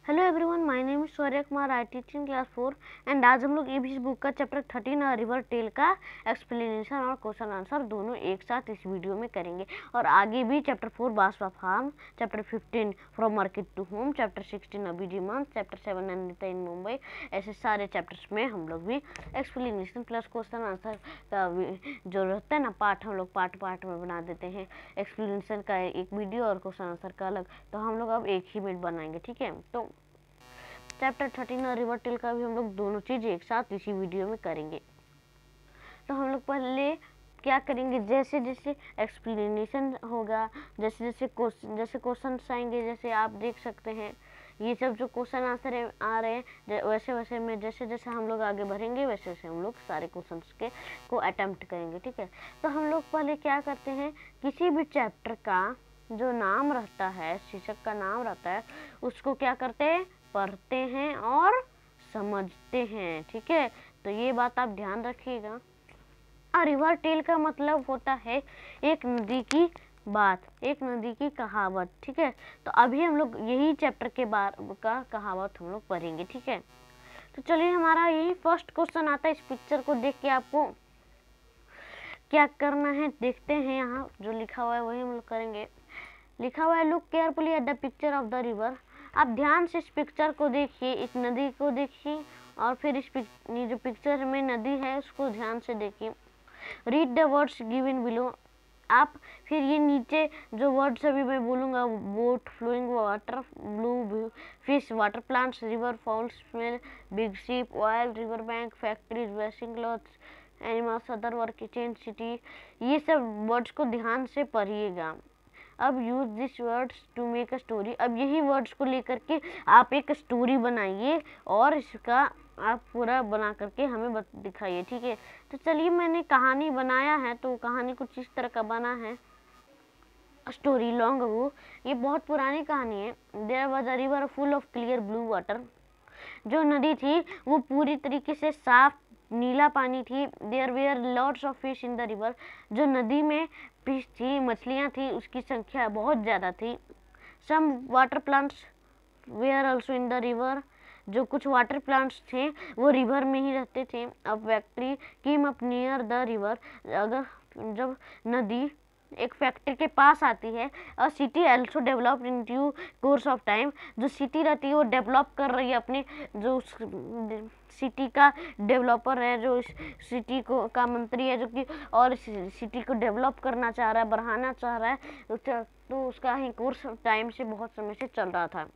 Hello everyone, my name is Surya Kumar. I teach in class 4 and आज हम लोग ABC book का चैप्टर 13 रिवर टेल का एक्सप्लेनेशन और क्वेश्चन आंसर दोनों एक साथ इस वीडियो में करेंगे। और आगे भी chapter 4 Basava's farm, chapter 15 from market to home, chapter 16 a busy month, chapter 7 Anita in Mumbai, ऐसे सारे चैप्टर्स में हम लोग भी एक्सप्लेनेशन प्लस क्वेश्चन आंसर का जो रहता है ना पार्ट, हम लोग पार्ट में बना देते हैं। एक्सप्लेनेशन का एक वीडियो और क्वेश्चन आंसर का अलग, तो हम लोग अब एक ही में बनाएंगे, ठीक है। तो चैप्टर 13 और रिवर टेल का भी हम लोग दोनों चीज़ एक साथ इसी वीडियो में करेंगे। तो हम लोग पहले क्या करेंगे, जैसे जैसे एक्सप्लेनेशन होगा, जैसे क्वेश्चन आएंगे, जैसे आप देख सकते हैं ये सब जो क्वेश्चन आंसर आ रहे हैं, वैसे वैसे में जैसे जैसे हम लोग आगे बढ़ेंगे वैसे वैसे हम लोग सारे क्वेश्चंस को अटेम्प्ट करेंगे, ठीक है। तो हम लोग पहले क्या करते हैं, किसी भी चैप्टर का जो नाम रहता है, शीर्षक का नाम रहता है, उसको क्या करते हैं, पढ़ते हैं और समझते हैं, ठीक है। तो ये बात आप ध्यान रखिएगा। रिवर टेल का मतलब होता है एक नदी की बात, एक नदी की कहावत, ठीक है। तो अभी हम लोग यही चैप्टर के बारे का कहावत हम लोग पढ़ेंगे, ठीक है। तो चलिए, हमारा यही फर्स्ट क्वेश्चन आता है। इस पिक्चर को देख के आपको क्या करना है देखते हैं। यहाँ जो लिखा हुआ है वही हम लोग करेंगे। लिखा हुआ है, look carefully at the picture of the river. आप ध्यान से इस पिक्चर को देखिए, इस नदी को देखिए, और फिर ये जो पिक्चर में नदी है उसको ध्यान से देखिए। Read the words given below. आप फिर ये नीचे जो वर्ड्स अभी मैं बोलूँगा, boat, flowing water, blue fish, water plants, river falls, smell, big ship, oil, river bank, factories, washing clothes, animals, other work, change, city, ये सब वर्ड्स को ध्यान से पढ़िएगा। अब use this words to make a story. अब यही words को लेकर के आप एक स्टोरी बनाइए और इसका आप पूरा बना करके हमें दिखाइए, ठीक है। तो चलिए, मैंने कहानी बनाया है, तो कहानी कुछ इस तरह का बना है। स्टोरी लॉन्ग अगो, ये बहुत पुरानी कहानी है। There was a river full of clear blue water. जो नदी थी वो पूरी तरीके से साफ नीला पानी थी। There were lots of fish in the river. जो नदी में फिश थी, मछलियाँ थी, उसकी संख्या बहुत ज़्यादा थी। Some water plants were also in the river. जो कुछ वाटर प्लांट्स थे वो रिवर में ही रहते थे। अब factory came up near the river. अगर जब नदी एक फैक्ट्री के पास आती है, और city also develop in due course of time. जो सिटी रहती है वो डेवलप कर रही है अपने, जो सिटी का डेवलपर है, जो इस सिटी को का मंत्री है, जो कि और सिटी को डेवलप करना चाह रहा है, बढ़ाना चाह रहा है, तो उसका ही कोर्स टाइम से बहुत समय से चल रहा था।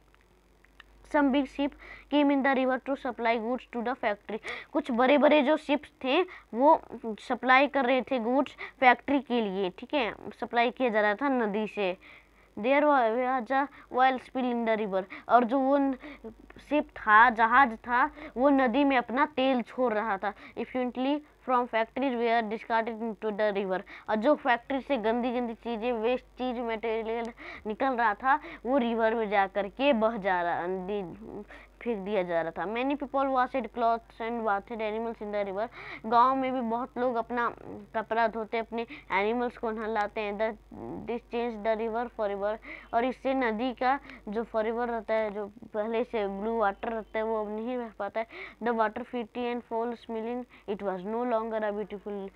Some big ship came in the river to supply goods to the factory. कुछ बड़े बड़े जो शिप्स थे वो सप्लाई कर रहे थे गुड्स फैक्ट्री के लिए, ठीक है, सप्लाई किया जा रहा था नदी से। There was a oil spill in the river. और जो वो शिप था, जहाज था, वो नदी में अपना तेल छोड़ रहा था। Effluents from factories were discarded into the river. और जो फैक्ट्री से गंदी गंदी चीज़ें, वेस्ट चीज, मटेरियल निकल रहा था, वो रिवर में जा करके बह जा रहा, फेंक दिया जा रहा था। Many people washed clothes and bathed animals in the river. गाँव में भी बहुत लोग अपना कपड़ा धोते, अपने एनिमल्स को नहलाते हैं। This change the river forever. और इससे नदी का जो फॉरएवर रहता है, जो पहले से ब्लू वाटर रहता है, वो अब नहीं रह पाता है। The water filthy and foul smelling, it was no longer a beautiful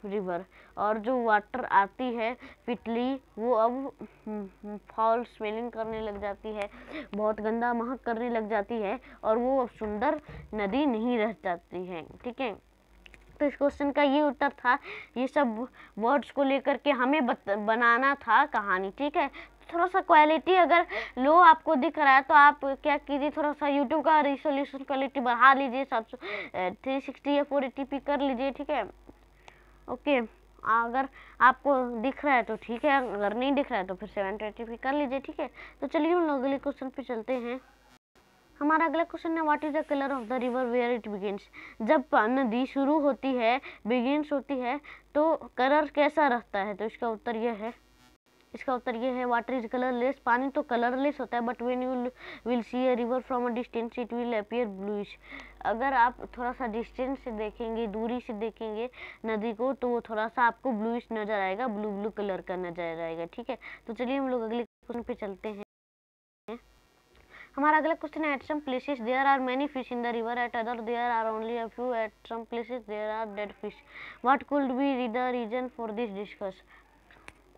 river. और जो वाटर आती है फिटली, वो अब फॉल स्मेलिंग करने लग जाती है, बहुत गंदा महक करने लग जाती है, और वो अब सुंदर नदी नहीं रह जाती है, ठीक है। तो इस क्वेश्चन का ये उत्तर था। ये सब वर्ड्स को लेकर के हमें बनाना था कहानी, ठीक है। थोड़ा सा क्वालिटी अगर लो आपको दिख रहा है तो आप क्या कीजिए, थोड़ा सा यूट्यूब का रिजोल्यूशन क्वालिटी बढ़ा लीजिए, 360 या 480p कर लीजिए, ठीक है। ओके, अगर आपको दिख रहा है तो ठीक है, अगर नहीं दिख रहा है तो फिर 720p कर लीजिए, ठीक है। तो चलिए हम लोग अगले क्वेश्चन पे चलते हैं। हमारा अगला क्वेश्चन है, what is the colour of the river where it begins. जब नदी शुरू होती है, बिगिंस होती है, तो कलर कैसा रहता है, तो इसका उत्तर यह है वाटर इज कलरलेस। पानी तो कलरलेस होता है, but when you will see a river from a distance it will appear bluish. अगर आप थोड़ा सा डिस्टेंस से देखेंगे, दूरी से देखेंगे नदी को, तो वो थोड़ा सा आपको ब्लूइश नजर आएगा, ब्लू कलर का नजर आएगा, ठीक है। तो चलिए हम लोग अगले क्वेश्चन पे चलते हैं। हमारा अगला क्वेश्चन है, at some places there are many fish in the river, at other there are only a few, at some places there are dead fish, what could be the reason for this? Discuss.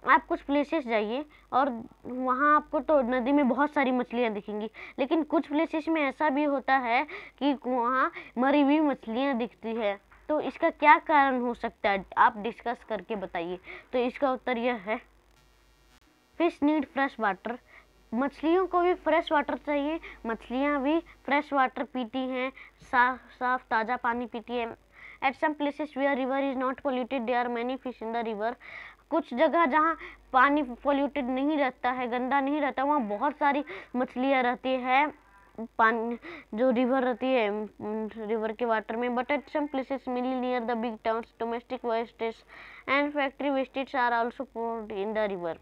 आप कुछ places जाइए और वहाँ आपको तो नदी में बहुत सारी मछलियाँ दिखेंगी, लेकिन कुछ प्लेसेस में ऐसा भी होता है कि वहाँ मरी हुई मछलियाँ दिखती है। तो इसका क्या कारण हो सकता है, आप डिस्कस करके बताइए। तो इसका उत्तर यह है, फिश नीड फ्रेश वाटर। मछलियों को भी फ्रेश वाटर चाहिए, मछलियाँ भी फ्रेश वाटर पीती हैं, साफ ताज़ा पानी पीती है। At some places where river is not polluted there are many fish in the river. कुछ जगह जहाँ पानी पोल्यूटेड नहीं रहता है, गंदा नहीं रहता, वहाँ बहुत सारी मछलियाँ रहती है, पानी जो रिवर रहती है, रिवर के वाटर में। But at some places mainly near the big towns domestic wastage and factory wastage are also poured in the river.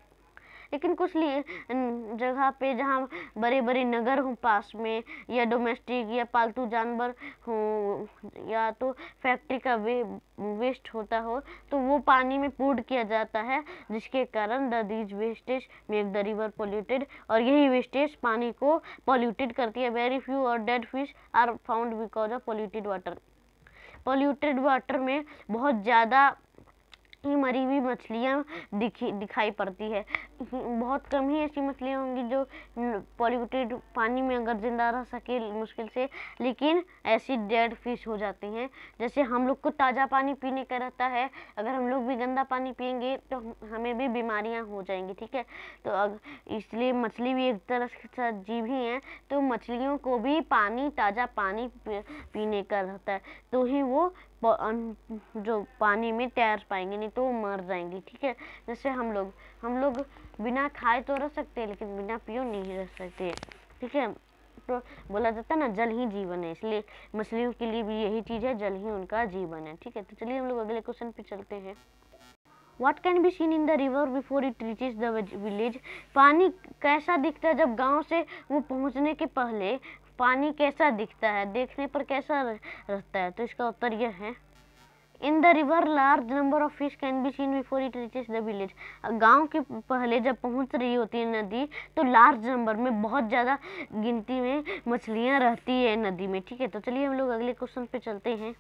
लेकिन कुछ जगह पे जहाँ बड़े बड़े नगर हों पास में, या डोमेस्टिक या पालतू जानवर हो, या तो फैक्ट्री का वेस्ट होता हो, तो वो पानी में पूड किया जाता है, जिसके कारण these wastage make the river polluted. और यही वेस्टेज पानी को पोल्यूटेड करती है। वेरी फ्यू और dead fish are found because of polluted water. Polluted water में बहुत ज़्यादा मरी हुई मछलियाँ दिखाई पड़ती है। बहुत कम ही ऐसी मछलियाँ होंगी जो पॉल्यूटेड पानी में अगर जिंदा रह सके मुश्किल से, लेकिन ऐसी डेड फिश हो जाती हैं। जैसे हम लोग को ताज़ा पानी पीने का रहता है, अगर हम लोग भी गंदा पानी पियेंगे तो हमें भी बीमारियाँ हो जाएंगी, ठीक है। तो इसलिए मछली भी एक तरह का जीव ही है, तो मछलियों को भी ताज़ा पानी पीने का रहता है, तो ही वो जो पानी में तैर पाएंगे, नहीं तो वो मर जाएंगी, ठीक है। जैसे हम लोग बिना खाए तो रह सकते हैं, लेकिन बिना पियो नहीं रह सकते, ठीक है। तो बोला जाता है ना, जल ही जीवन है, इसलिए मछलियों के लिए भी यही चीज़ है, जल ही उनका जीवन है, ठीक है। तो चलिए हम लोग अगले क्वेश्चन पे चलते हैं। What can be seen in the river before it reaches the village? पानी कैसा दिखता है जब गांव से वो पहुंचने के पहले पानी कैसा दिखता है, देखने पर कैसा रहता है? तो इसका उत्तर यह है, इन the river large number of fish can be seen before it reaches the village. गांव के पहले जब पहुंच रही होती है नदी, तो लार्ज नंबर में, बहुत ज़्यादा गिनती में मछलियाँ रहती है नदी में, ठीक है। तो चलिए हम लोग अगले क्वेश्चन पे चलते हैं।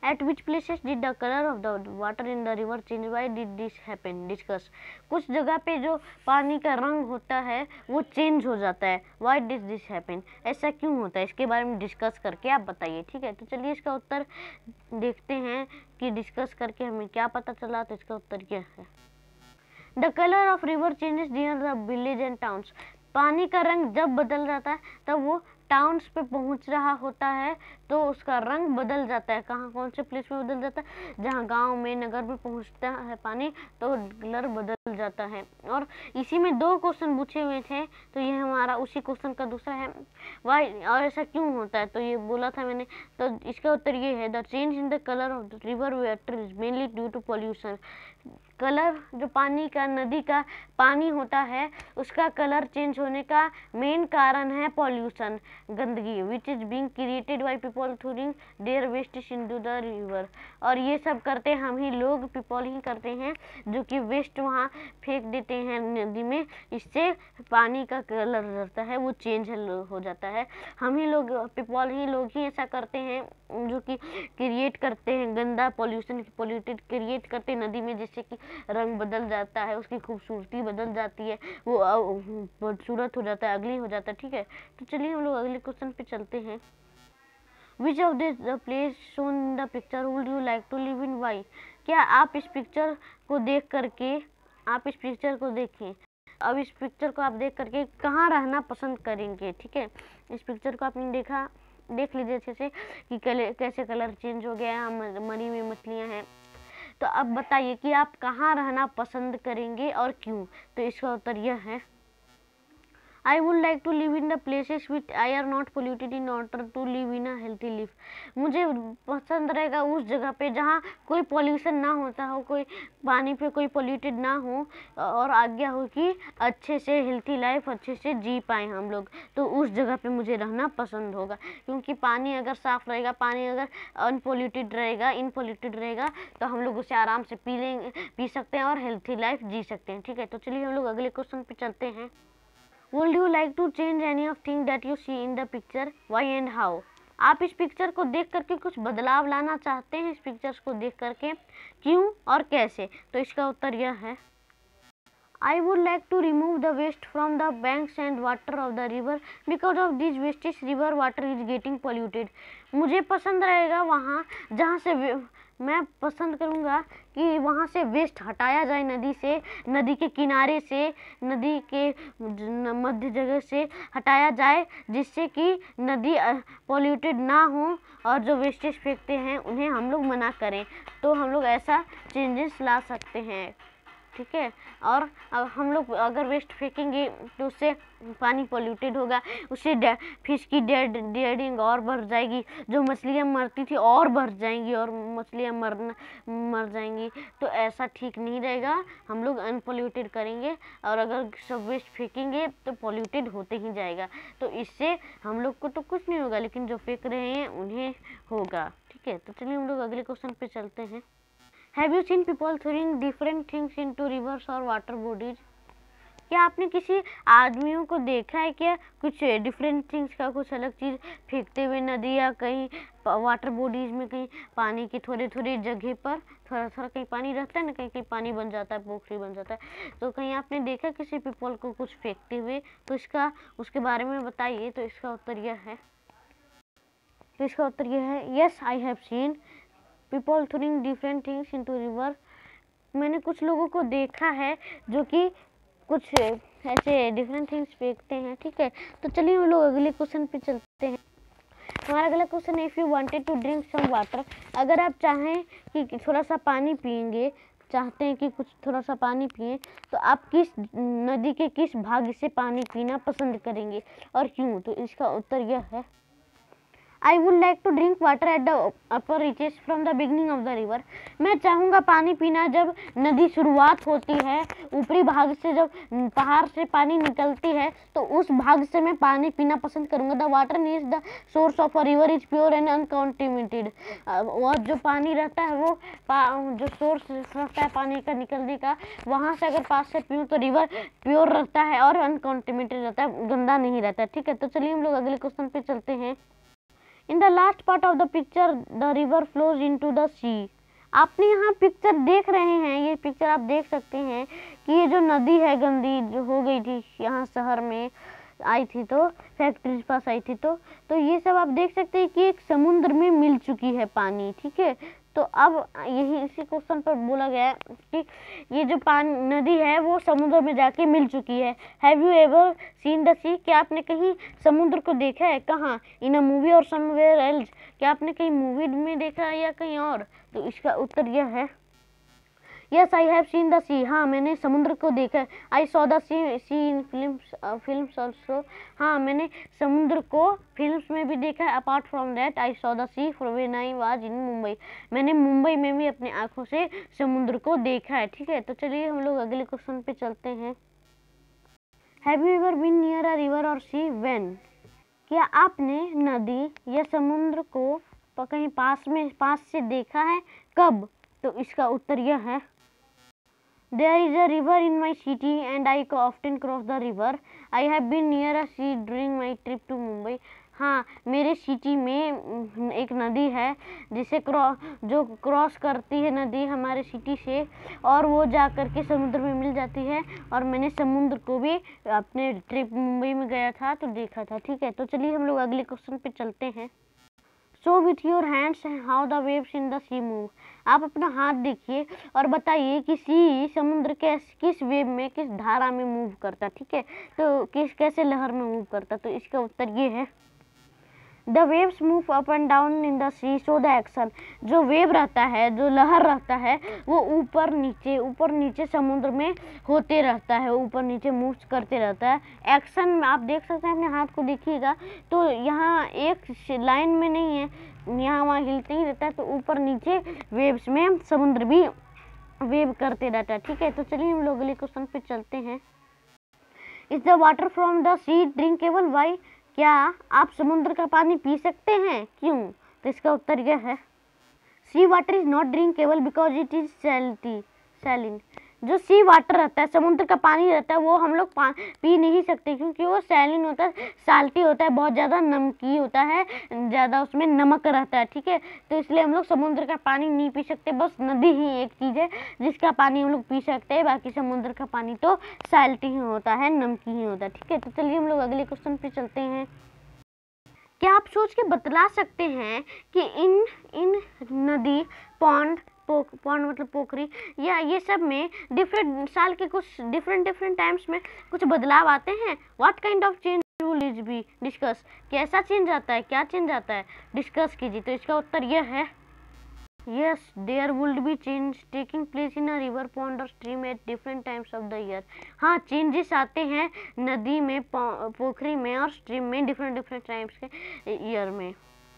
At which places did the color of the water in the river change? Why did this happen? Discuss. कुछ जगह पे जो पानी का रंग होता है वो चेंज हो जाता है। Why did this happen? ऐसा क्यों होता है, इसके बारे में डिस्कस करके आप बताइए, ठीक है। तो चलिए इसका उत्तर देखते हैं कि डिस्कस करके हमें क्या पता चला। तो इसका उत्तर क्या है, the colour of river changes near the village and towns. पानी का रंग जब बदल जाता है तब वो टाउन्स पे पहुंच रहा होता है, तो उसका रंग बदल जाता है। कहाँ, कौन से प्लेस में बदल जाता है? जहाँ गांव में, नगर में पहुंचता है पानी, तो कलर बदल जाता है। और इसी में 2 क्वेश्चन पूछे हुए थे, तो ये हमारा उसी क्वेश्चन का दूसरा है, वाई, और ऐसा क्यों होता है? तो ये बोला था मैंने, तो इसका उत्तर ये है, the change in the colour of the river water is mainly due to pollution. Colour, जो पानी का, नदी का पानी होता है, उसका कलर चेंज होने का मेन कारण है पॉल्यूशन, गंदगी, which is being created by people throwing their waste into the river. और ये सब करते हम ही लोग, पीपल ही करते हैं, जो कि वेस्ट वहाँ फेंक देते हैं नदी में, इससे पानी का कलर रहता है वो चेंज हो जाता है। हम ही लोग, पीपल ही लोग ही ऐसा करते हैं, जो कि क्रिएट करते हैं गंदा पॉल्यूशन, पॉल्यूटेड क्रिएट करते हैं नदी में, जिससे कि रंग बदल जाता है, उसकी खूबसूरती बदल जाती है, वो खूबसूरत हो जाता है, अगली हो जाता है, ठीक है। तो चलिए हम लोग अगले क्वेश्चन पे चलते हैं। Which of the place shown in the picture would you like to live in, why? क्या आप इस पिक्चर को देख करके, आप इस पिक्चर को देखिए, अब इस पिक्चर को आप देख करके कहाँ रहना पसंद करेंगे, ठीक है। इस पिक्चर को आपने देख लीजिए अच्छे से कि कैसे कलर चेंज हो गया है, मरी हुई मछलियाँ हैं। तो अब बताइए कि आप कहाँ रहना पसंद करेंगे और क्यों? तो इसका उत्तर यह है, I would like to live in the places which are not polluted in order to live in a healthy life. मुझे पसंद रहेगा उस जगह पे जहाँ कोई पॉल्यूशन ना होता हो, कोई पानी पे कोई पॉल्यूटेड ना हो, और आज्ञा हो कि अच्छे से हेल्थी लाइफ अच्छे से जी पाए हम लोग, तो उस जगह पे मुझे रहना पसंद होगा। क्योंकि पानी अगर साफ़ रहेगा, पानी अगर अनपोल्यूटेड रहेगा, इनपोल्यूटेड रहेगा, तो हम लोग उसे आराम से पी सकते हैं और हेल्थी लाइफ जी सकते हैं, ठीक है। तो चलिए हम लोग अगले क्वेश्चन पे चलते हैं। Would you like to change any of thing that you see in the picture, why and how? आप इस पिक्चर को देख करके कुछ बदलाव लाना चाहते हैं इस पिक्चर्स को देख करके, क्यों और कैसे? तो इसका उत्तर यह है, I would like to remove the waste from the banks and water of the river because of these wastes river water is getting polluted. मुझे पसंद रहेगा वहाँ जहाँ से मैं पसंद करूँगा कि वहाँ से वेस्ट हटाया जाए नदी से, नदी के किनारे से, नदी के मध्य जगह से हटाया जाए, जिससे कि नदी पॉल्यूटेड ना हो और जो वेस्टेज फेंकते हैं उन्हें हम लोग मना करें। तो हम लोग ऐसा चेंजेस ला सकते हैं, ठीक है। और अब हम लोग अगर वेस्ट फेंकेंगे तो उससे पानी पोल्यूटेड होगा, उससे फिश की डेडिंग और बढ़ जाएगी, जो मछलियाँ मरती थी और बढ़ जाएंगी और मछलियाँ मर जाएंगी। तो ऐसा ठीक नहीं रहेगा, हम लोग अनपोल्यूटेड करेंगे और अगर सब वेस्ट फेंकेंगे तो पोल्यूटेड होते ही जाएगा। तो इससे हम लोग को तो कुछ नहीं होगा, लेकिन जो फेंक रहे हैं उन्हें होगा, ठीक है। तो चलिए हम लोग अगले क्वेश्चन पे चलते हैं। Have you seen people throwing different things into rivers or water bodies? क्या आपने किसी आदमियों को देखा है क्या कुछ डिफरेंट थिंग्स का कुछ अलग चीज़ फेंकते हुए नदी या कहीं वाटर बॉडीज में, कहीं पानी की थोड़ी थोड़ी जगह पर थोड़ा थोड़ा कहीं पानी रहता है ना, कहीं कहीं पानी बन जाता है, पोखरी बन जाता है, तो कहीं आपने देखा किसी पीपल को कुछ फेंकते हुए? तो उसके बारे में बताइए। तो इसका उत्तर यह है yes I have seen people throwing different things into river. मैंने कुछ लोगों को देखा है जो कि कुछ ऐसे डिफरेंट थिंग्स फेंकते हैं, ठीक है। तो चलिए हम लोग अगले क्वेश्चन पे चलते हैं। हमारा अगला क्वेश्चन है, if you wanted to drink some water, अगर आप चाहें कि थोड़ा सा पानी पिएंगे, चाहते हैं कि कुछ थोड़ा सा पानी पिए, तो आप किस नदी के किस भाग से पानी पीना पसंद करेंगे और क्यों? तो इसका उत्तर यह है, I would like to drink water at the upper reaches from the beginning of the river. मैं चाहूँगा पानी पीना जब नदी शुरुआत होती है, ऊपरी भाग से जब पहाड़ से पानी निकलती है तो उस भाग से मैं पानी पीना पसंद करूँगा। The water near the source of a river is pure and uncontaminated. और जो पानी रहता है वो जो सोर्स रहता है पानी का निकलने का, वहाँ से अगर पास से पीऊँ तो रिवर प्योर रहता है और अनकॉन्टेमिनेटेड रहता है, गंदा नहीं रहता है, ठीक है। तो चलिए हम लोग अगले क्वेश्चन पे चलते हैं। In the last part of the picture, the river flows into the sea. आपने यहाँ पिक्चर देख रहे हैं, ये पिक्चर आप देख सकते हैं कि ये जो नदी है गंदी जो हो गई थी, यहाँ शहर में आई थी, तो फैक्ट्री पास आई थी, तो ये सब आप देख सकते हैं कि एक समुद्र में मिल चुकी है पानी, ठीक है। तो अब यही इसी क्वेश्चन पर बोला गया है कि ये जो नदी है वो समुद्र में जाके मिल चुकी है। Have you ever seen the sea? क्या आपने कहीं समुद्र को देखा है? कहाँ? In a movie or somewhere else? क्या आपने कहीं मूवी में देखा है या कहीं और? तो इसका उत्तर यह है, yes I have seen the sea. हाँ मैंने समुद्र को देखा है। I saw the sea in films also. हाँ मैंने समुद्र को फिल्म्स में भी देखा है। Apart from that I saw the sea when I was in Mumbai. मैंने मुंबई में भी अपनी आंखों से समुद्र को देखा है, ठीक है। तो चलिए हम लोग अगले क्वेश्चन पे चलते हैं। Have you ever been near a river और सी? व्हेन? क्या आपने नदी या समुद्र को कहीं पास से देखा है? कब? तो इसका उत्तर यह है, There is a river in my city and I often cross the river. I have been near a sea during my trip to Mumbai. हाँ मेरे सिटी में एक नदी है जिसे जो क्रॉस करती है नदी हमारे सिटी से, और वो जा कर के समुद्र में मिल जाती है, और मैंने समुद्र को भी अपने ट्रिप मुंबई में गया था तो देखा था, ठीक है। तो चलिए हम लोग अगले क्वेश्चन पे चलते हैं। Show with your hands how the waves in the sea move. आप अपना हाथ देखिए और बताइए कि सी समुद्र किस वेव में, किस धारा में मूव करता, ठीक है। तो कैसे लहर में मूव करता? तो इसका उत्तर ये है, the waves move up and down in the sea show the action. जो वेव रहता है, जो लहर रहता है, वो ऊपर नीचे समुद्र में होते रहता है, ऊपर नीचे मूव करते रहता है। एक्शन में आप देख सकते हैं, अपने हाथ को देखिएगा तो यहाँ एक लाइन में नहीं है, यहाँ वहाँ हिलते ही रहता है। तो ऊपर नीचे वेव्स में समुद्र भी वेव करते रहता है, ठीक है। तो चलिए हम लोग अगले क्वेश्चन पे चलते हैं। Is the water from the sea drinkable? Why? क्या आप समुद्र का पानी पी सकते हैं? क्यों? तो इसका उत्तर यह है, sea water is not drinkable because it is saline. जो सी वाटर रहता है, समुद्र का पानी रहता है, वो हम लोग पी नहीं सकते क्योंकि वो सैलिन होता है, साल्टी होता है, बहुत ज़्यादा नमकीन होता है, ज़्यादा उसमें नमक रहता है। ठीक है, तो इसलिए हम लोग समुद्र का पानी नहीं पी सकते। बस नदी ही एक चीज़ है जिसका पानी हम लोग पी सकते हैं, बाकी समुद्र का पानी तो साल्टी ही होता है, नमकीन ही होता है। ठीक है, तो चलिए हम लोग अगले क्वेश्चन पे चलते हैं। क्या आप सोच के बतला सकते हैं कि इन नदी, पॉन्ड मतलब पोखरी या ये सब में डिफरेंट साल के कुछ डिफरेंट टाइम्स में कुछ बदलाव आते हैं? What kind of change will it be discuss? कैसा चेंज आता है, क्या चेंज आता है, डिस्कस कीजिए। तो इसका उत्तर यह है Yes, there would be change taking place in a river, pond or stream at different times of the year. हाँ, चेंजेस आते हैं नदी में, पोखरी में और स्ट्रीम में डिफरेंट टाइम्स के ईयर में।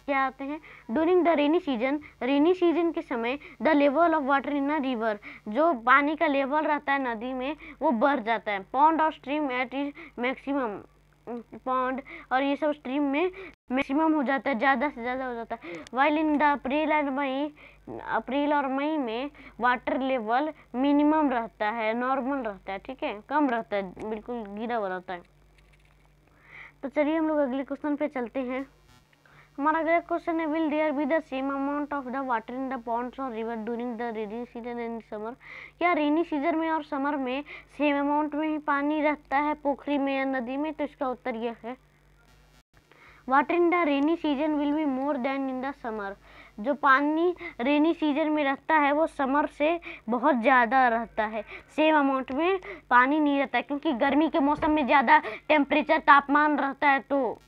क्या आते हैं? ड्यूरिंग द रेनी सीजन के समय the level of water in a river, जो पानी का लेवल रहता है नदी में वो बढ़ जाता है। पॉन्ड और stream at is maximum, pond और ये सब स्ट्रीम में मैक्सिमम हो जाता है, ज़्यादा से ज़्यादा हो जाता है। वाइल इन द अप्रैल और मई में वाटर लेवल मिनिमम रहता है, नॉर्मल रहता है। ठीक है, कम रहता है, बिल्कुल गिरा हुआ रहता है। तो चलिए हम लोग अगले क्वेश्चन पे चलते हैं। हमारा अगला क्वेश्चन है will there be the same amount of the water in the ponds और river during the rainy season and summer? क्या रेनी सीजन में और समर में सेम अमाउंट में ही पानी रहता है पोखरी में या नदी में? तो इसका उत्तर यह है water in the rainy season will be more then in the summer. जो पानी रेनी सीजन में रहता है वो समर से बहुत ज़्यादा रहता है, सेम अमाउंट में पानी नहीं रहता है क्योंकि गर्मी के मौसम में ज़्यादा टेम्परेचर, तापमान रहता है। तो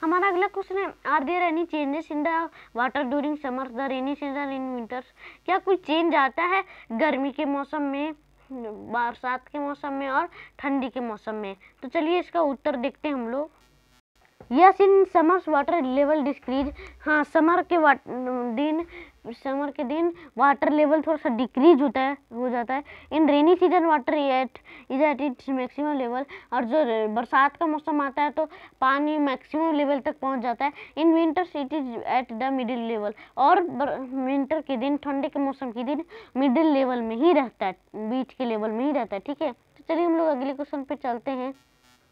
हमारा अगला क्वेश्चन है are there any changes in the water during summer the rainy season in winters? क्या कोई चेंज आता है गर्मी के मौसम में, बरसात के मौसम में और ठंडी के मौसम में? तो चलिए इसका उत्तर देखते हैं हम लोग। Yes, in summers water level decrease. हाँ, समर के दिन वाटर लेवल थोड़ा सा डिक्रीज हो जाता है। In rainy season water is at its maximum level, और जो बरसात का मौसम आता है तो पानी मैक्सिमम लेवल तक पहुंच जाता है। In winters it is at the middle level, और विंटर के दिन, ठंडे के मौसम के दिन मिडिल लेवल में ही रहता है, बीच के लेवल में ही रहता है। ठीक है, तो चलिए हम लोग अगले क्वेश्चन पे चलते हैं।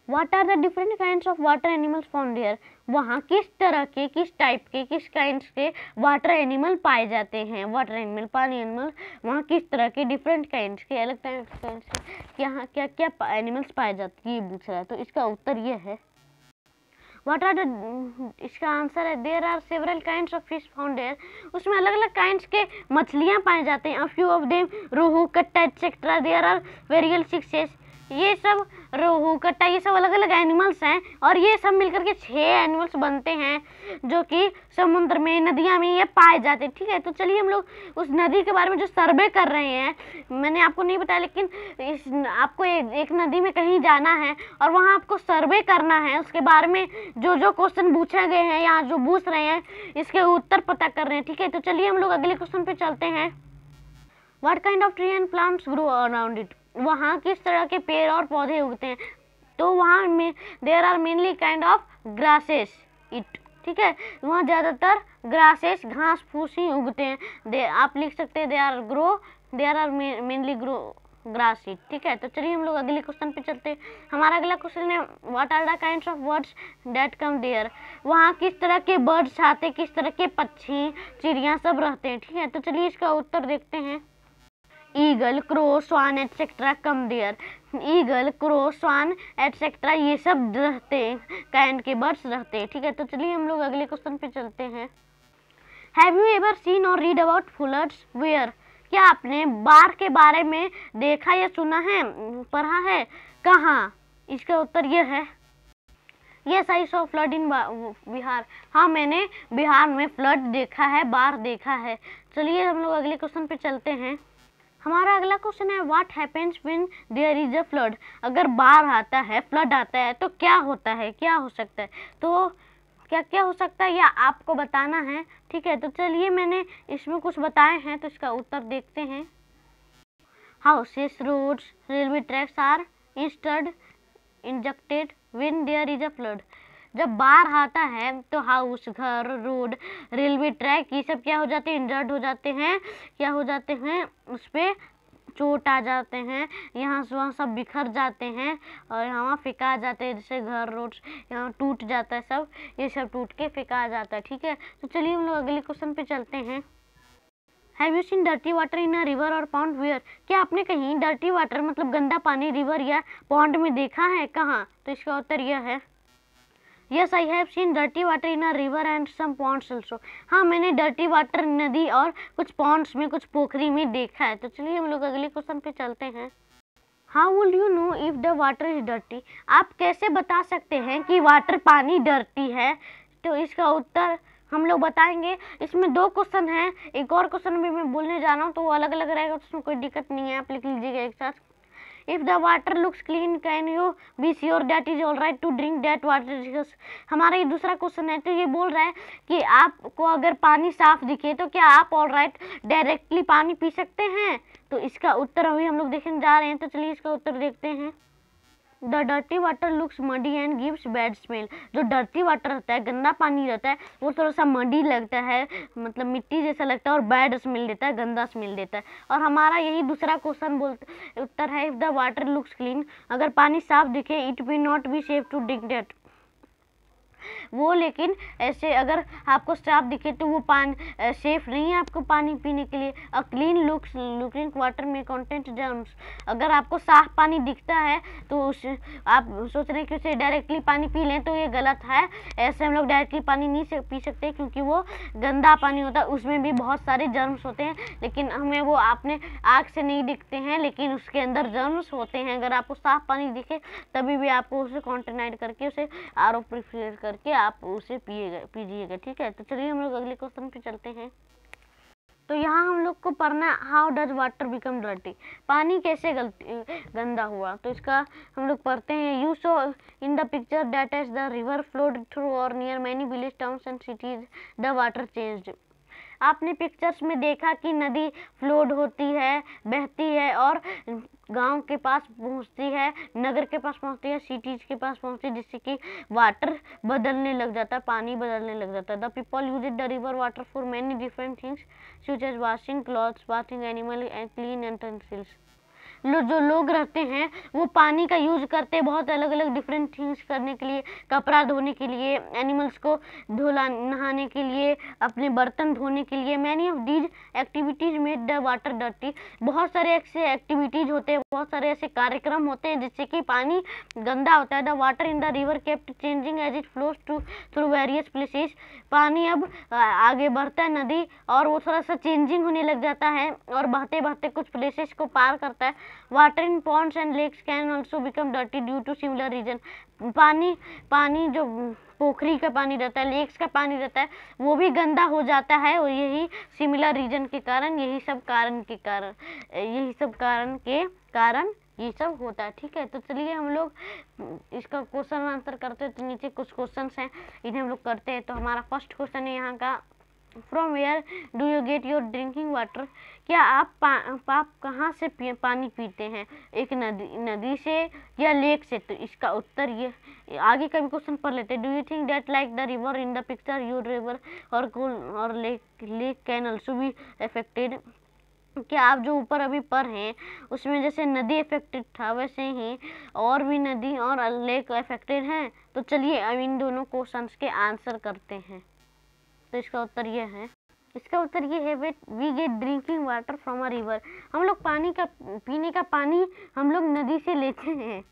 What are the different kinds of water animals found here? वहाँ किस तरह के, किस टाइप के, किस काइंड्स के वाटर एनिमल पाए जाते हैं? वाटर एनिमल, पानी एनिमल, वहाँ किस तरह के डिफरेंट काइंड्स के, अलग टाइप्स के यहाँ क्या क्या एनिमल्स पाए जाते हैं, ये पूछ रहा है। तो इसका उत्तर ये है What are the, इसका आंसर है there are several kinds of fish found there. उसमें अलग अलग काइंड्स के मछलियाँ पाए जाते हैं। A few of them rohu, katla etcetera. There are various fishes. ये सब रोहू, कट्टा, ये सब अलग अलग एनिमल्स हैं और ये सब मिलकर के 6 एनिमल्स बनते हैं जो कि समुद्र में, नदियाँ में ये पाए जाते हैं। ठीक है, तो चलिए हम लोग उस नदी के बारे में जो सर्वे कर रहे हैं, मैंने आपको नहीं बताया लेकिन आपको एक नदी में कहीं जाना है और वहाँ आपको सर्वे करना है, उसके बारे में जो क्वेश्चन पूछे गए हैं या जो पूछ रहे हैं इसके उत्तर पता कर रहे हैं। ठीक है, तो चलिए हम लोग अगले क्वेश्चन पे चलते हैं। What kind of tree and plants grow around it? वहाँ किस तरह के पेड़ और पौधे उगते हैं? तो वहाँ में there are mainly kind of grasses it. ठीक है, वहाँ ज़्यादातर ग्रासेस, घास फूस ही उगते हैं। आप लिख सकते हैं there are mainly grow grass it. ठीक है, तो चलिए हम लोग अगले क्वेश्चन पे चलते हैं। हमारा अगला क्वेश्चन है what are the kinds of birds that come there? वहाँ किस तरह के बर्ड्स आते हैं, किस तरह के पक्षी, चिड़िया सब रहते हैं। ठीक है, तो चलिए इसका उत्तर देखते हैं। Eagle, crow, swan etcetera come there. Eagle, crow, swan etcetera ये सब रहते हैं, काइंड के बर्ड्स रहते हैं। ठीक है, तो चलिए हम लोग अगले क्वेश्चन पे चलते हैं। हैव यू एवर सीन और रीड अबाउट फ्लड्स वेयर? क्या आपने बाढ़ के बारे में देखा या सुना है, पढ़ा है? कहाँ? इसका उत्तर यह है यस, आई सॉ फ्लड इन बिहार। हाँ, मैंने बिहार में फ्लड देखा है, बाढ़ देखा है। चलिए हम लोग अगले क्वेश्चन पे चलते हैं। हमारा अगला क्वेश्चन है what happens when there is a flood? अगर बाढ़ आता है, फ्लड आता है तो क्या होता है, क्या हो सकता है? तो क्या क्या हो सकता है या आपको बताना है। ठीक है, तो चलिए मैंने इसमें कुछ बताए हैं तो इसका उत्तर देखते हैं। Houses, roads, railway tracks are injected when there is a flood. जब बाढ़ आता है तो हाउस, घर, रोड, रेलवे ट्रैक ये सब क्या हो जाते हैं, इंजर्ड हो जाते हैं, क्या हो जाते हैं, उस पर चोट आ जाते हैं, यहाँ से वहाँ सब बिखर जाते हैं और यहाँ फेंका जाते हैं, जैसे घर रोड यहाँ टूट जाता है सब, ये सब टूट के फेंका जाता है। ठीक है, तो चलिए हम लोग अगले क्वेश्चन पे चलते हैं। Have you seen dirty water in a river और पॉन्ड वेयर? क्या आपने कहीं डर्टी वाटर मतलब गंदा पानी रिवर या पॉन्ड में देखा है? कहाँ? तो इसका उत्तर यह है yes I have seen dirty water in a river and some ponds also. हाँ, मैंने डर्टी वाटर नदी और कुछ पॉन्ड्स में, कुछ पोखरी में देखा है। तो चलिए हम लोग अगले क्वेश्चन पे चलते हैं। How will you know if the water is dirty? आप कैसे बता सकते हैं कि वाटर पानी डर्टी है? तो इसका उत्तर हम लोग बताएंगे। इसमें 2 क्वेश्चन हैं, एक और क्वेश्चन भी मैं बोलने जा रहा हूँ, तो वो अलग अलग रहेगा, उसमें कोई दिक्कत नहीं है, आप लिख लीजिएगा एक साथ। If the water looks clean can you be sure that is all right to drink that water? हमारा ये दूसरा क्वेश्चन है, तो ये बोल रहा है कि आपको अगर पानी साफ दिखे तो क्या आप ऑल राइट डायरेक्टली पानी पी सकते हैं? तो इसका उत्तर अभी हम लोग देखने जा रहे हैं, तो चलिए इसका उत्तर देखते हैं। The dirty water looks muddy and gives bad smell. जो डर्टी वाटर रहता है, गंदा पानी रहता है, वो थोड़ा सा मडी लगता है, मतलब मिट्टी जैसा लगता है और बैड स्मेल देता है, गंदा स्मेल देता है। और हमारा यही दूसरा क्वेश्चन उत्तर है, if the water looks clean, अगर पानी साफ दिखे, it will not be safe to drink that. वो लेकिन ऐसे अगर आपको साफ दिखे तो वो पानी सेफ नहीं है आपको पानी पीने के लिए। अ क्लीन लुकिंग वाटर में कंटेंट जर्म्स। अगर आपको साफ पानी दिखता है तो उस आप सोच रहे हैं कि उसे डायरेक्टली पानी पी लें, तो ये गलत है। ऐसे हम लोग डायरेक्टली पानी नहीं पी सकते, क्योंकि वो गंदा पानी होता है, उसमें भी बहुत सारे जर्म्स होते हैं, लेकिन हमें वो अपने आँख से नहीं दिखते हैं, लेकिन उसके अंदर जर्म्स होते हैं। अगर आपको साफ पानी दिखे तभी भी आपको उसे कॉन्टेनाइट करके, उसे आर ओ प्रिफर करके आप उसे पीजिएगा। ठीक है, तो चलिए हम लोग अगले क्वेश्चन पे चलते हैं। तो यहाँ हम लोग को पढ़ना how does water become dirty? पानी कैसे गंदा हुआ? तो इसका हम लोग पढ़ते हैं। You saw in the picture that as the river flowed through or near many village towns and cities the water changed. आपने पिक्चर्स में देखा कि नदी फ्लोड होती है, बहती है और गांव के पास पहुंचती है, नगर के पास पहुंचती है, सिटीज के पास पहुंचती है, जिससे कि वाटर बदलने लग जाता है, पानी बदलने लग जाता है। The people use the river water for many different things such as washing clothes, bathing animal and clean utensils। जो लोग रहते हैं वो पानी का यूज करते हैं बहुत अलग अलग डिफरेंट थिंग्स करने के लिए, कपड़ा धोने के लिए, एनिमल्स को नहाने के लिए, अपने बर्तन धोने के लिए। Many of these activities made the water dirty. बहुत सारे ऐसे एक्टिविटीज होते हैं, बहुत सारे ऐसे कार्यक्रम होते हैं जिससे कि पानी गंदा होता है। The water in the river kept changing as it flows through various places. पानी अब आगे बढ़ता है नदी, और वो थोड़ा सा चेंजिंग होने लग जाता है और बहते बहते कुछ प्लेसेस को पार करता है। Water in ponds and lakes can also become dirty due to similar reason. पानी जो पोखरी का पानी रहता है, लेक्स का पानी रहता है, वो भी गंदा हो जाता है, और यही सिमिलर रीजन के कारण, यही सब कारण के कारण ये सब होता है। ठीक है, तो चलिए हम लोग इसका क्वेश्चन आंसर करते हैं। तो नीचे कुछ क्वेश्चंस हैं, इन्हें हम लोग करते हैं। तो हमारा फर्स्ट क्वेश्चन है यहाँ का, from where do you get your drinking water? क्या आप कहाँ से पानी पीते हैं? एक नदी से या लेक से? तो इसका उत्तर ये आगे का भी क्वेश्चन पढ़ लेते हैं। Do you think that like the river in the picture your river or lake can also be affected? क्या आप जो ऊपर अभी पढ़ हैं उसमें जैसे नदी अफेक्टेड था, वैसे ही और भी नदी और लेक अफेक्टेड हैं? तो चलिए अब इन दोनों क्वेश्चंस के आंसर करते हैं। तो इसका उत्तर ये है, we get drinking water from a river. हम लोग पीने का पानी हम लोग नदी से लेते हैं।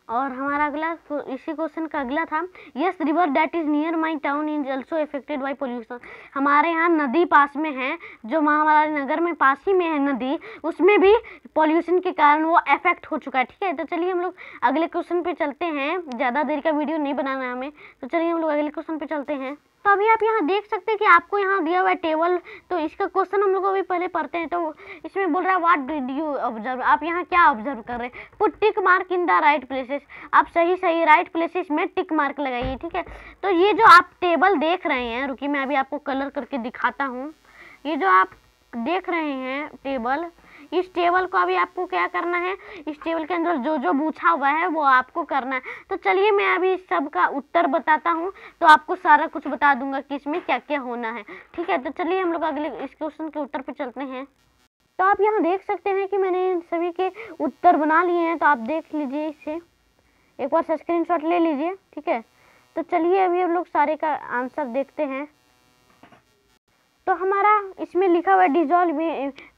और हमारा अगला इसी क्वेश्चन का अगला था, yes river that is near my town is also affected by pollution. हमारे यहाँ नदी पास में है, जो हमारे नगर में पास ही में है नदी, उसमें भी पॉल्यूशन के कारण वो अफेक्ट हो चुका है। ठीक है, तो चलिए हम लोग अगले क्वेश्चन पे चलते हैं। ज़्यादा देर का वीडियो नहीं बनाना है हमें, तो चलिए हम लोग अगले क्वेश्चन पे चलते हैं। तो अभी आप यहाँ देख सकते हैं कि आपको यहाँ दिया हुआ है टेबल। तो इसका क्वेश्चन हम लोग अभी पहले पढ़ते हैं। तो इसमें बोल रहा है व्हाट डिड यू ऑब्जर्व? आप यहाँ क्या ऑब्जर्व कर रहे हैं? Put tick mark in the right places. आप सही राइट प्लेसेस में टिक मार्क लगाइए। ठीक है, तो ये जो आप टेबल देख रहे हैं, रुकिए मैं अभी आपको कलर करके दिखाता हूँ। ये जो आप देख रहे हैं टेबल, इस टेबल को अभी आपको क्या करना है, इस टेबल के अंदर जो जो पूछा हुआ है वो आपको करना है। तो चलिए मैं अभी इस सब का उत्तर बताता हूँ, तो आपको सारा कुछ बता दूंगा कि इसमें क्या क्या होना है। ठीक है, तो चलिए हम लोग अगले इस क्वेश्चन के उत्तर पे चलते हैं। तो आप यहाँ देख सकते हैं कि मैंने इन सभी के उत्तर बना लिए हैं, तो आप देख लीजिए, इसे एक बार स्क्रीनशॉट ले लीजिए, ठीक है। तो चलिए अभी हम लोग सारे का आंसर देखते हैं। तो हमारा इसमें लिखा हुआ है डिजॉल्व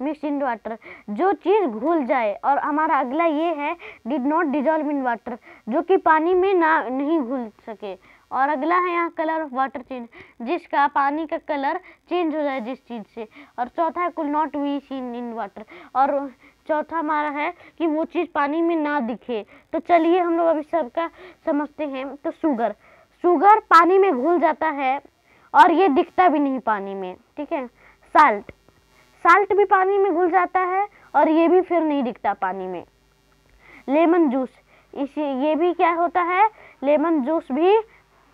मिक्स इन वाटर, जो चीज़ घुल जाए। और हमारा अगला ये है did not dissolve in water, जो कि पानी में नहीं घुल सके। और अगला है यहाँ कलर ऑफ वाटर चेंज, जिसका पानी का कलर चेंज हो जाए जिस चीज़ से। और चौथा है कुल not be seen in water, और चौथा हमारा है कि वो चीज़ पानी में ना दिखे। तो चलिए हम लोग अभी सबका समझते हैं। तो शुगर पानी में घुल जाता है और ये दिखता भी नहीं पानी में, ठीक है। साल्ट भी पानी में घुल जाता है और ये भी फिर नहीं दिखता पानी में। लेमन जूस, ये भी क्या होता है, लेमन जूस भी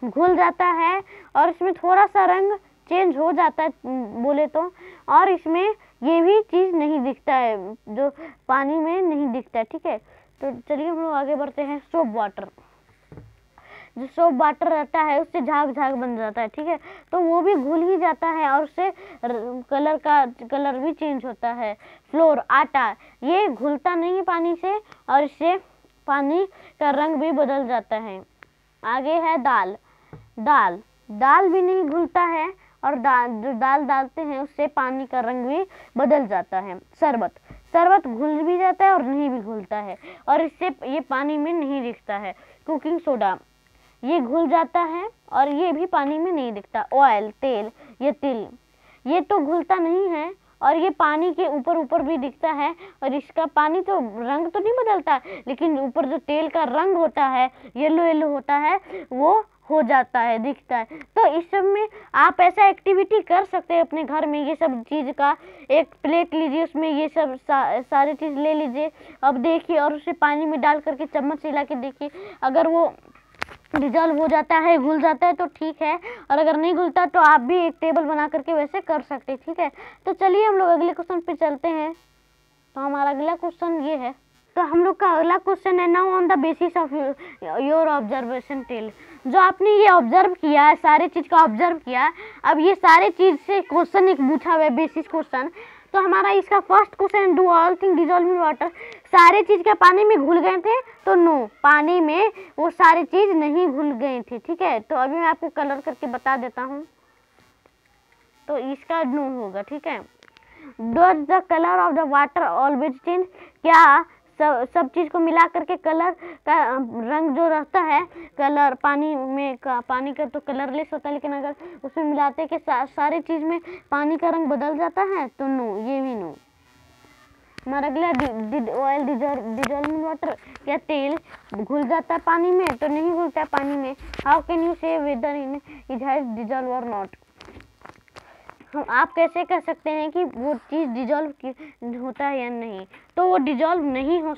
घुल जाता है और इसमें थोड़ा सा रंग चेंज हो जाता है बोले तो, और इसमें ये भी चीज़ नहीं दिखता है जो पानी में नहीं दिखता है, ठीक है। तो चलिए हम लोग आगे बढ़ते हैं। सोप वाटर, जो सोप वाटर रहता है उससे झाग बन जाता है, ठीक है। तो वो भी घुल ही जाता है और उससे कलर भी चेंज होता है। फ्लोर, आटा, ये घुलता नहीं है पानी से और इससे पानी का रंग भी बदल जाता है। आगे है दाल भी नहीं घुलता है और जो दाल डालते हैं उससे पानी का रंग भी बदल जाता है। शरबत घुल भी जाता है और नहीं भी घुलता है और इससे ये पानी में नहीं दिखता है। कुकिंग सोडा, ये घुल जाता है और ये भी पानी में नहीं दिखता। ऑयल, तेल, ये तिल, ये तो घुलता नहीं है और ये पानी के ऊपर भी दिखता है और इसका पानी तो रंग तो नहीं बदलता, लेकिन ऊपर जो तेल का रंग होता है येलो होता है, वो हो जाता है, दिखता है। तो इस सब में आप ऐसा एक्टिविटी कर सकते हैं अपने घर में। ये सब चीज़ का एक प्लेट लीजिए, उसमें ये सब सारी चीज़ ले लीजिए, अब देखिए और उसे पानी में डाल करके चम्मच से हिला के देखिए। अगर वो डिजॉल्व हो जाता है, घुल जाता है तो ठीक है, और अगर नहीं घुलता तो आप भी एक टेबल बना करके वैसे कर सकते हैं, ठीक है। तो चलिए हम लोग अगले क्वेश्चन पे चलते हैं। तो हमारा अगला क्वेश्चन ये है। तो हम लोग का अगला क्वेश्चन है, now on the basis of your observation tell, जो आपने ये ऑब्जर्व किया, सारे चीज़ का ऑब्जर्व किया, अब ये सारे चीज़ से क्वेश्चन एक पूछा हुआ है, बेसिस क्वेश्चन। तो हमारा इसका first question, do all thing dissolve in water, सारे चीज़ क्या पानी में घुल गए थे? तो नो, पानी में वो सारी चीज़ नहीं घुल गई थी, ठीक है। तो अभी मैं आपको कलर करके बता देता हूँ, तो इसका नो होगा, ठीक है। Does the colour of the water always change, क्या सब चीज़ को मिला करके कलर का रंग जो रहता है, कलर पानी का तो कलरलेस होता है, लेकिन अगर उसमें मिलाते कि सारी चीज़ में पानी का रंग बदल जाता है, तो नो, ये भी नो। हमारा अगला, did oil dissolve in water, क्या तेल घुल जाता है पानी में? तो नहीं घुलता है पानी में। हाउ कैन यू से वेदर इट हैज डिजॉल्व और नॉट, आप कैसे कह सकते हैं कि वो चीज़ डिजॉल्व होता है या नहीं? तो वो डिजॉल्व नहीं हो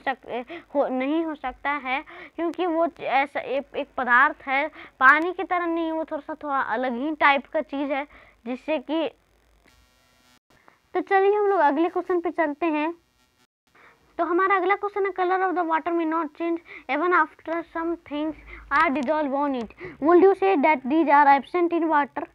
सकता है, क्योंकि वो ऐसा एक पदार्थ है, पानी की तरह नहीं, वो थोड़ा अलग ही टाइप का चीज़ है, जिससे कि। तो चलिए हम लोग अगले क्वेश्चन पे चलते हैं। तो हमारा अगला क्वेश्चन है, colour of the water may not change even after some things are dissolve on it, would you say that these are absent in water?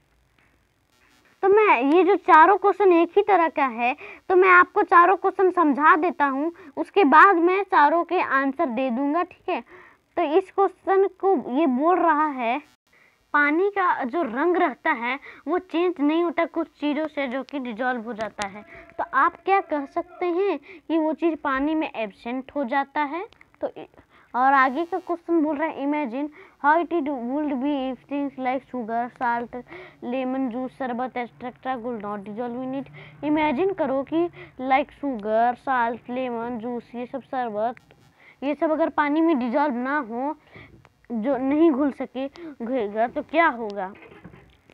तो मैं ये जो चारों क्वेश्चन एक ही तरह का है, तो मैं आपको चारों क्वेश्चन समझा देता हूँ, उसके बाद मैं चारों के आंसर दे दूंगा, ठीक है। तो इस क्वेश्चन को ये बोल रहा है, पानी का जो रंग रहता है वो चेंज नहीं होता कुछ चीज़ों से जो कि डिजॉल्व हो जाता है। तो आप क्या कह सकते हैं कि वो चीज़ पानी में एब्सेंट हो जाता है। तो और आगे का क्वेश्चन बोल रहा है, imagine how it would be if things like sugar, salt, lemon juice, sharbat etcetera would not dissolve in it. Imagine करो कि like sugar, salt, lemon juice, ये सब शरबत, ये सब अगर पानी में डिजॉल्व ना हो, जो नहीं घुल सकेगा, तो क्या होगा।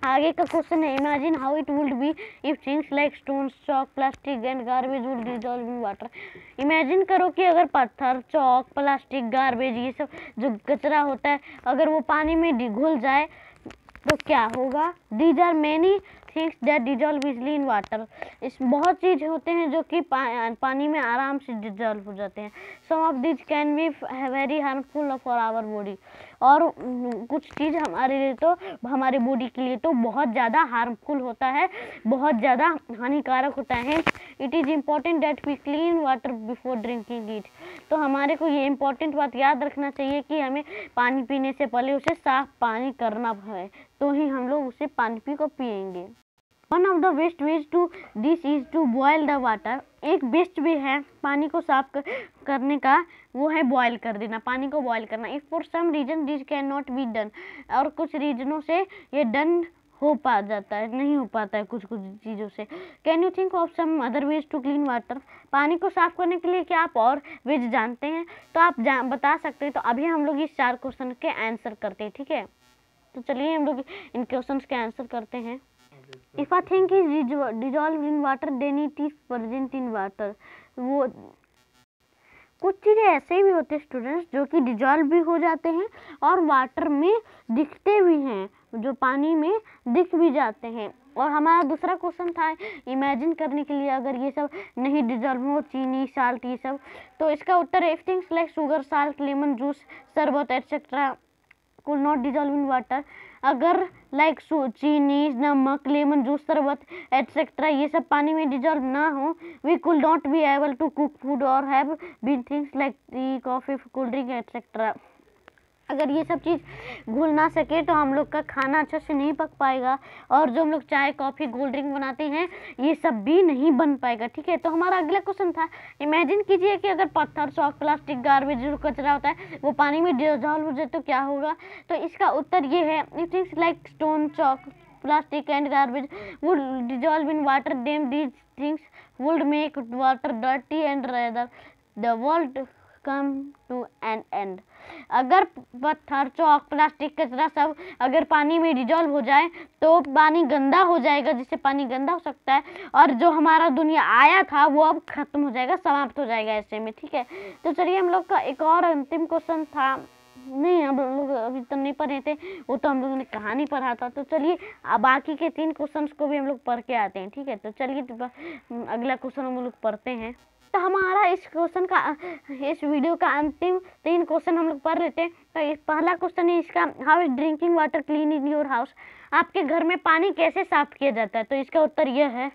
आगे का क्वेश्चन है, imagine how it would be if things like stones, chalk, plastic and garbage would dissolve in water. Imagine करो कि अगर पत्थर, चॉक, प्लास्टिक, गार्बेज, ये सब जो कचरा होता है, अगर वो पानी में घुल जाए तो क्या होगा। These are many things that dissolve easily in water, इस बहुत चीज़ होते हैं जो कि पानी में आराम से डिजॉल्व हो जाते हैं। Some of this can be very harmful for our body, और कुछ चीज़ हमारे लिए तो हमारे बॉडी के लिए तो बहुत ज़्यादा हार्मफुल होता है, बहुत ज़्यादा हानिकारक होता है। It is important that we clean water before drinking it. तो हमारे को ये इम्पोर्टेंट बात याद रखना चाहिए कि हमें पानी पीने से पहले उसे साफ पानी करना है, तो ही हम लोग उसे पानी को पिएंगे। One of the best ways to this is to boil the water. एक बेस्ट वे है पानी को साफ करने का, वो है बॉयल कर देना, पानी को बॉयल करना। If for some reason this can not be done, और कुछ रीजनों से ये डन हो पा जाता है, नहीं हो पाता है कुछ चीज़ों से। Can you think of some other ways to clean water. पानी को साफ करने के लिए क्या आप और वेज जानते हैं, तो आप बता सकते हैं। तो अभी हम लोग इस 4 क्वेश्चन के आंसर करते हैं, ठीक है। तो चलिए हम लोग इन क्वेश्चन के आंसर करते हैं। If a thing is dissolved in water, then it is present in water। वो कुछ चीज़ें ऐसे भी होते हैं स्टूडेंट्स जो कि डिजॉल्व भी हो जाते हैं और वाटर में दिखते भी हैं, जो पानी में दिख भी जाते हैं। और हमारा दूसरा क्वेश्चन था इमेजिन करने के लिए, अगर ये सब नहीं डिजॉल्व हो, चीनी, साल्ट, ये सब, तो इसका उत्तर है things like sugar, salt, lemon juice, sharbat etcetera could not dissolve in water। अगर लाइक चीनी, नमक, लेमन जूस, शरबत एटसेट्रा ये सब पानी में डिजॉल्व ना हो, we could not be able to cook food और have been things like tea, coffee, cold drink etcetera. अगर ये सब चीज़ घुल ना सके तो हम लोग का खाना अच्छे से नहीं पक पाएगा, और जो हम लोग चाय, कॉफ़ी, कोल्ड ड्रिंक बनाते हैं ये सब भी नहीं बन पाएगा, ठीक है। तो हमारा अगला क्वेश्चन था इमेजिन कीजिए कि अगर पत्थर, चॉक, प्लास्टिक, गार्बेज जो कचरा होता है वो पानी में डिजॉल्व हो जाए तो क्या होगा। तो इसका उत्तर ये है things like stone, chalk, plastic and garbage would dissolve in water, then these things would make water dirty and rather the world come to an end. अगर पत्थर, चौक, प्लास्टिक, कचरा सब अगर पानी में डिजॉल्व हो जाए तो पानी गंदा हो जाएगा, जिससे पानी गंदा हो सकता है, और जो हमारा दुनिया आया था वो अब खत्म हो जाएगा, समाप्त हो जाएगा ऐसे में, ठीक है। तो चलिए हम लोग का एक और अंतिम क्वेश्चन था, नहीं हम लोग अभी तो नहीं पढ़े थे, वो तो हम लोगों ने कहानी पढ़ा था। तो चलिए बाकी के 3 क्वेश्चंस को भी हम लोग पढ़ के आते हैं, ठीक है। तो चलिए अगला क्वेश्चन हम लोग पढ़ते हैं। तो हमारा इस वीडियो का अंतिम 3 क्वेश्चन हम लोग पढ़ लेते हैं। तो पहला क्वेश्चन है इसका, how is drinking water clean in your house. आपके घर में पानी कैसे साफ किया जाता है। तो इसका उत्तर यह है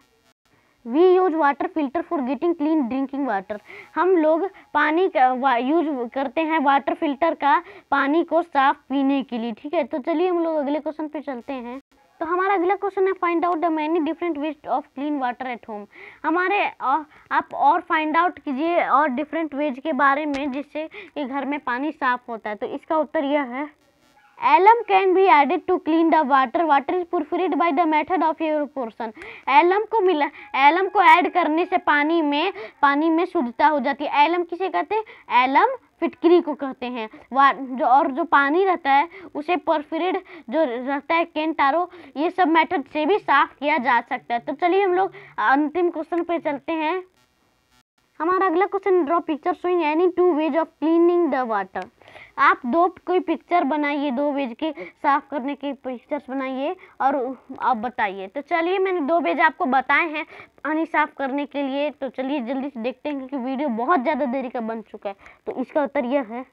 we use water filter for getting clean drinking water. हम लोग पानी का यूज करते हैं वाटर फिल्टर का पानी को साफ पीने के लिए, ठीक है। तो चलिए हम लोग अगले क्वेश्चन पे चलते हैं। तो हमारा अगला क्वेश्चन है find out the many different ways of clean water at home. आप और फाइंड आउट कीजिए और डिफरेंट वेज के बारे में जिससे कि घर में पानी साफ होता है। तो इसका उत्तर यह है alum can be added to clean the water, water is purified by the method of evaporation. Alum को ऐड करने से पानी में शुद्धता हो जाती है। एलम किसे कहते हैं, एलम फिटकरी को कहते हैं। जो पानी रहता है उसे परफ्यूरिड जो रहता है, केंटारो, ये सब मेथड से भी साफ किया जा सकता है। तो चलिए हम लोग अंतिम क्वेश्चन पे चलते हैं। हमारा अगला question, draw picture showing any 2 ways of cleaning the water. आप कोई पिक्चर बनाइए, 2 वेज के साफ करने के पिक्चर्स बनाइए और आप बताइए। तो चलिए मैंने 2 वेज आपको बताए हैं पानी साफ करने के लिए। तो चलिए जल्दी से देखते हैं क्योंकि वीडियो बहुत ज़्यादा देरी का बन चुका है। तो इसका उत्तर यह है,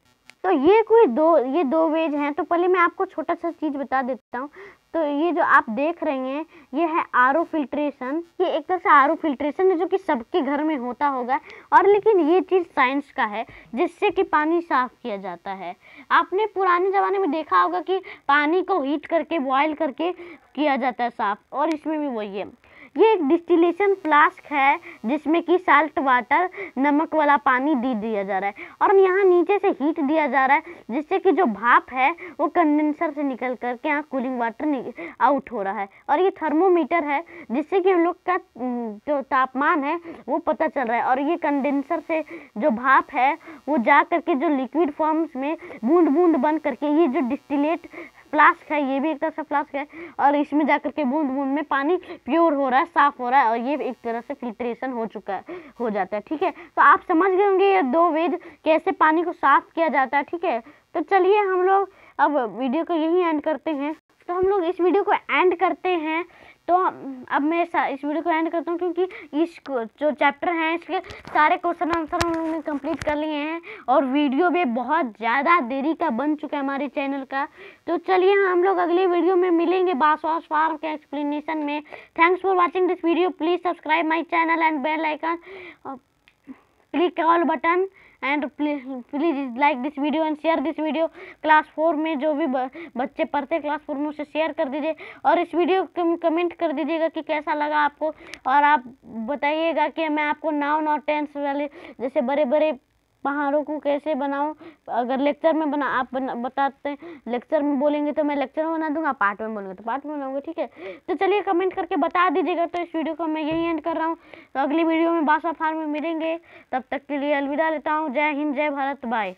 तो ये दो वेज हैं। तो पहले मैं आपको छोटा सा चीज़ बता देता हूँ। तो ये जो आप देख रहे हैं ये है आरओ फिल्ट्रेशन। ये एक तरह से आरओ फिल्ट्रेशन है जो कि सबके घर में होता होगा, और लेकिन ये चीज़ साइंस का है जिससे कि पानी साफ किया जाता है। आपने पुराने ज़माने में देखा होगा कि पानी को हीट करके बॉयल करके किया जाता है साफ, और इसमें भी वही है। ये एक डिस्टिलेशन फ्लास्क है जिसमें कि साल्ट वाटर, नमक वाला पानी दिया जा रहा है, और यहाँ नीचे से हीट दिया जा रहा है जिससे कि जो भाप है वो कंडेंसर से निकल करके यहाँ कूलिंग वाटर आउट हो रहा है। और ये थर्मोमीटर है जिससे कि हम लोग का जो तापमान है वो पता चल रहा है, और ये कंडेंसर से जो भाप है वो जा करके जो लिक्विड फॉर्म्स में बूंद बूंद बन करके, ये जो डिस्टिलेट फ्लास्क है ये भी एक तरह से फ्लास्क है, और इसमें जाकर के बूंद बूंद में पानी प्योर हो रहा है, साफ हो रहा है, और ये एक तरह से फिल्ट्रेशन हो जाता है, ठीक है। तो आप समझ गए होंगे ये 2 वेज कैसे पानी को साफ किया जाता है, ठीक है। तो चलिए हम लोग अब वीडियो को यहीं एंड करते हैं। तो हम लोग इस वीडियो को एंड करते हैं। तो तो अब मैं इस वीडियो को एंड करता हूँ, क्योंकि इस जो चैप्टर हैं इसके सारे क्वेश्चन आंसर हम लोगों ने कंप्लीट कर लिए हैं और वीडियो भी बहुत ज़्यादा देरी का बन चुका है हमारे चैनल का। तो चलिए हम लोग अगली वीडियो में मिलेंगे बांसवास फार्म के एक्सप्लेनेशन में। Thanks for watching this video. Please subscribe my channel and bell icon, click all button and please like this video and share this video. Class 4 में जो भी बच्चे पढ़ते हैं क्लास 4 में उसे शेयर कर दीजिए और इस वीडियो को कमेंट कर दीजिएगा कि कैसा लगा आपको, और आप बताइएगा कि मैं आपको नाउन और टेंस वाले जैसे बड़े बड़े पहाड़ों को कैसे बनाऊं। अगर लेक्चर में बताते हैं, लेक्चर में बोलेंगे तो मैं लेक्चर में बना दूंगा, पार्ट में बोलेंगे तो पार्ट में बनाऊंगा, ठीक है। तो चलिए कमेंट करके बता दीजिएगा। तो इस वीडियो को मैं यही एंड कर रहा हूँ, तो अगली वीडियो में बांसवास फार्म में मिलेंगे। तब तक के लिए अलविदा लेता हूँ। जय हिंद, जय भारत, बाय।